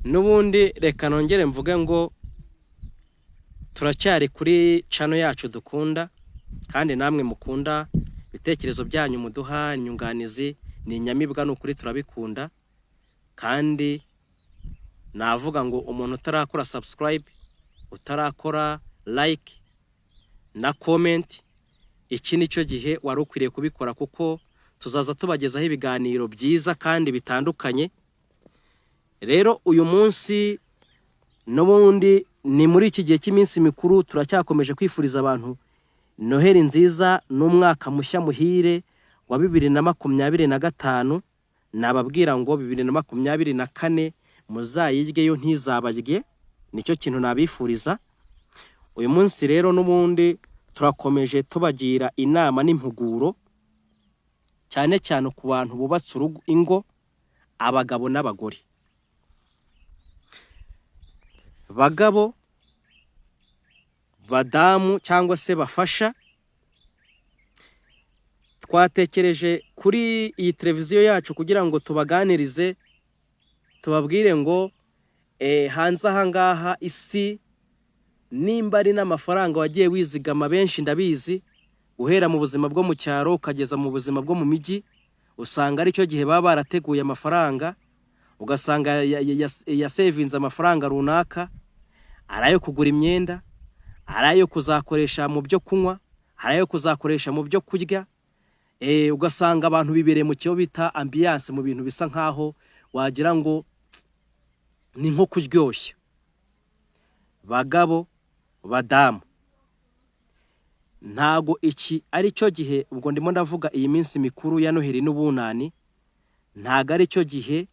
Nubundi reka nongere mvuge ngo turacyari kuri channel yacu dukunda kandi namwe mukunda ibitekerezo byanyu muduha inyunganizi ni nyamibwa n'ukuri turabikunda kandi navuga ngo umuntu utarakora subscribe utarakora like na comment iki nicyo gihe wari ukwiriye kubikora kuko tuzaza tubagezaho ibiganiro byiza kandi bitandukanye. Rero uyu munsi n'ubundi ni muri iki gihe cy'iminsi mikuru turacyakomeje kwifuriza abantu Noheli nziza n'umwaka mushya muhire wa 2025. Nababwira ngo 2024 muzayiryeyo ntizabarye, nicyo kintu nabifuriza. Uyu munsi rero n'ubundi turakomeje tubagira inama n'impuguro cyane cyane ku bantu bubatse ingo, abagabo n'abagore. Bagabo, badamu cyangwa se bafasha, twatekereje kuri iyi televiziyo yacu kugira ngo tubaganirize, tubabwire ngo hanze aha ngaha isi nimba ari n'amafaranga wagiye wizigama benshi ndabizi, guhera mu buzima bwo mu cyaro ukageza mu buzima bwo mu miji, usanga ari cyo gihe baba barateguye amafaranga, ugasanga ya savinze amafaranga runaka, arayo kugura imyenda, arayo kuzakoresha mu byo kunywa, arayo kuzakoresha mu byo kurya. Ugasanga abantu bibereye mu cyo bita ambiance, mu bintu bisa nkaho wagira ngo ni nko kuryoshya. Bagabo, badamu, ntago iki ari cyo gihe, ubwo ndimo ndavuga iyi minsi mikuru ya Noheli n'ubunani, ntago ari cyo gihe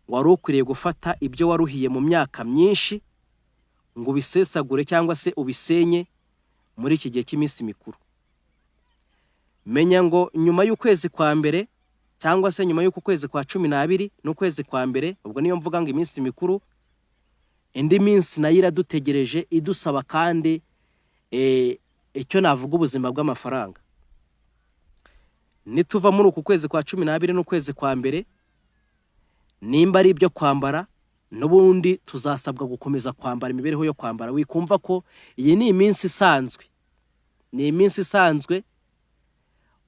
wari ukwiriye gufata ibyo waruhiye mu myaka myinshi ngo ubisesagure cyangwa se ubisenye muri iki gihe cy'iminsi mikuru. Menya ngo nyuma y'ukwezi kwa mbere cyangwa se nyuma y'uko kwezi kwa 12 n'ukwezi kwa mbere, ubwo niyo mvuga ngo iminsi mikuru, indi minsi nayo iradutegereje idusaba kandi icyo navuga ubuzima bw'amafaranga. Nituva muri uku kwezi kwa 12 n'ukwezi kwa mbere, nimba ari ibyo kwambara, n'ubundi tuzasabwa gukomeza kwambara imibereho yo kwambara. Wikumva ko iyi ni iminsi isanzwe, ni iminsi isanzwe,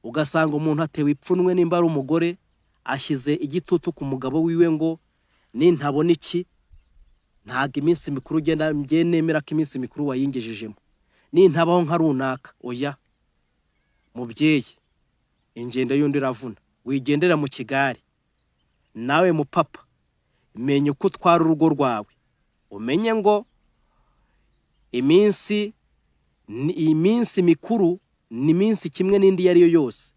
ugasanga umuntu atewe ipfunwe nimba ari umugore ashyize igitutu ku mugabo wiwe ngo nintabona iki, ntago iminsi mikuru ugenda nemera ko iminsi mikuru wayingejejemo, nintabaho nka runaka. Oya mubyeyi, ingendo yundi ravuna, wigendera mu kigari. Nawe mupapa, menye uko utwara urugo rwawe, umenye ngo iminsi mikuru ni iminsi kimwe n'indi yariyo yose.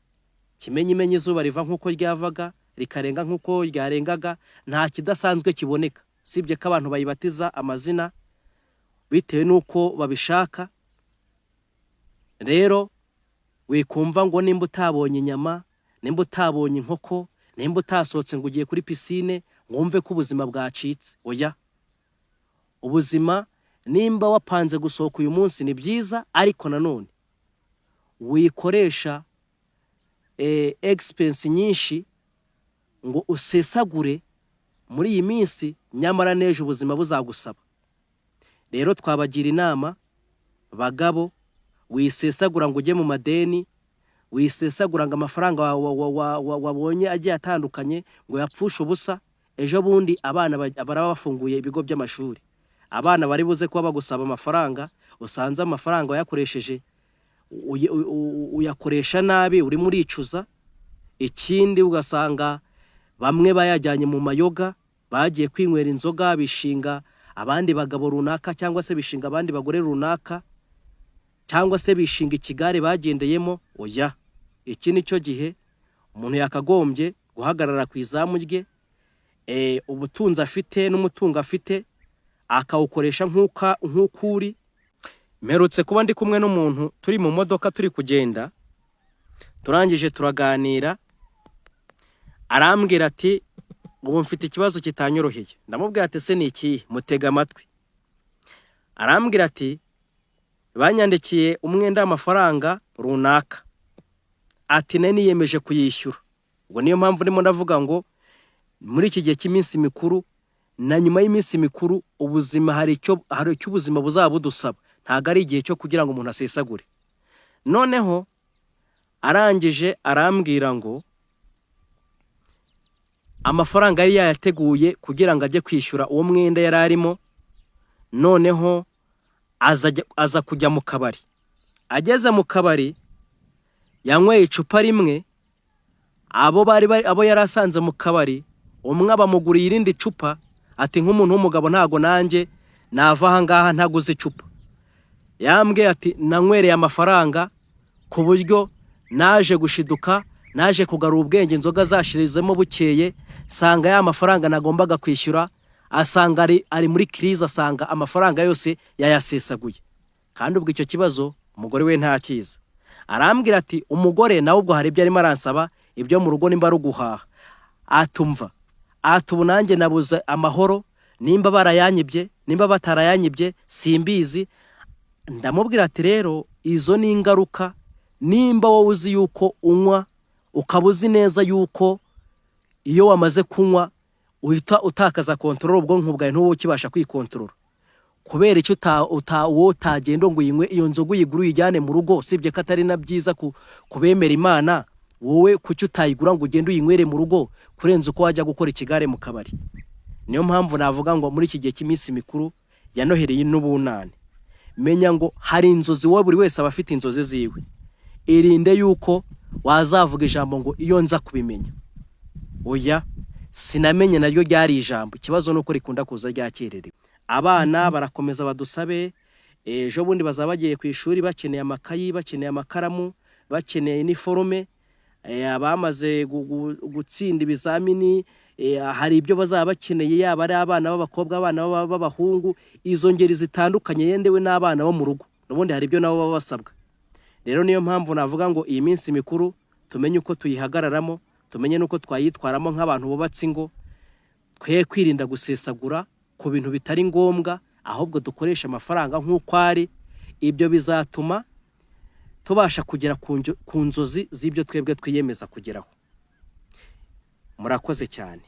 Imenye izuba riva nk'uko ryavaga rikarenga nk'uko ryarengaga, nta kidasanzwe kiboneka, sibye ko abantu bayibatiza amazina bitewe n'uko babishaka. Rero wikumva ngo nimba utabonye inyama, nimba utabonye inkoko, nimba utasohotse ngo ugiye kuri piscine, ngumve ko ubuzima bwacitse. Oya, ubuzima nimba wapanze gusohoka uyu munsi ni byiza, ariko nanone wikoresha expense nyinshi ngo usesagure muri iyi minsi, nyamara neje ubuzima buzagusaba. Rero twabagira inama, bagabo, wisesagura ngo ujye mu madeni, wisesagura ngo amafaranga wabonye agiye atandukanye ngo yapfusha ubusa. Ejo bundi abana baraba bafunguye ibigo by'amashuri, abana bari buze kuba bagusaba amafaranga, usanze amafaranga wayakoresheje uyakoresha nabi, uri muri icuza. Ikindi ugasanga bamwe bayajyanye mu mayoga, bagiye kwinywera inzoga, bishinga abandi bagabo runaka cyangwa se bishinga abandi bagore runaka, cyangwa se bishinga ikigare bagendeyemo. Oya, iki nicyo gihe umuntu yakagombye guhagarara ku izamu rye, ubutunzi afite n'umutungo afite akawukoresha nk'ukuri. Mperutse kuba ndi kumwe n'umuntu, turi mu modoka turi kugenda, turangije turaganira, arambwira ati ubu mfite ikibazo kitanyoroheye. Ndamubwira ati se ni iki? Mutega amatwi. Arambwira ati banyandikiye umwenda w'amafaranga runaka, ati nani yemeje kuyishyura. Ubwo niyo mpamvu ndimo ndavuga ngo muri iki gihe cy'iminsi mikuru na nyuma y'iminsi mikuru ubuzima hari icyo ubuzima buzaba budusaba, ntago ari igihe cyo kugira ngo umuntu asesagure. Noneho arangije arambwira ngo amafaranga yari yayateguye kugira ngo ajye kwishyura uwo mwenda yari arimo, noneho aza kujya mu kabari. Ageze mu kabari yanyweye icupa rimwe, abo yari asanze mu kabari umwe abamuguriye irindi cupa, ati nk'umuntu w'umugabo ntago nanjye nava aha ngaha ntaguze icupa. Yambwiye ati nanywereye amafaranga ku buryo naje gushiduka, naje kugarura ubwenge, inzoga zashirizemo bukeye, sanga ya mafaranga nagombaga kwishyura asanga ari muri crise, asanga amafaranga yose yayasesaguye. Kandi ubwo icyo kibazo umugore we ntakiza. Arambwira ati umugore nawe ubwo hari ibyo arimo aransaba, ibyo mu rugo nimba ruguhaha. Atumva atubu nanjye nabuze amahoro, nimba barayanyibye nimba batarayanyibye simbizi. Ndamubwira ati rero izo ni ingaruka, nimba wowe uzi yuko unywa ukabuzi neza yuko iyo wamaze kunywa uhita utakaza control, ubwonko bwawe ntuwo ukibasha kwikontorora. Kubera icyo utagenda ngo uyinywe iyo nzoga uyigura uyijyane mu rugo, sibye ko atari na byiza kubemera Imana, wowe kuki utayigura ngo ugende uyinywere mu rugo kurenza uko wajya gukora ikigare mu kabari. Niyo mpamvu navuga ngo muri iki gihe cy'iminsi mikuru ya Noheli n'Ubunane, menya ngo hari inzozi wowe buri wese aba afite inzozi ziwe. Irinde yuko wazavuga ijambo ngo iyo nza kubimenya. Oya, sinamenye naryo ryari ijambo, ikibazo nuko rikunda kuza ryakererewe. Abana barakomeza badusabe, ejo bundi bazaba bagiye ku ishuri bakeneye amakayi, bakeneye amakaramu, bakeneye uniforme, abamaze gutsinda ibizamini, hari ibyo bazaba bakeneye, yaba ari abana b'abakobwa, abana b'abahungu, izo ngeri zitandukanye, yendewe n'abana bo mu rugo, n'ubundi hari ibyo nabo baba basabwa. Rero niyo mpamvu navuga ngo iyi minsi mikuru tumenye uko tuyihagararamo, tumenye nuko twayitwaramo nk'abantu bubatse ingo, twe kwirinda gusesagura ku bintu bitari ngombwa, ahubwo dukoresha amafaranga nk'uko ari. Ibyo bizatuma tubasha kugera ku nzozi z'ibyo twebwe twiyemeza kugeraho. Murakoze cyane.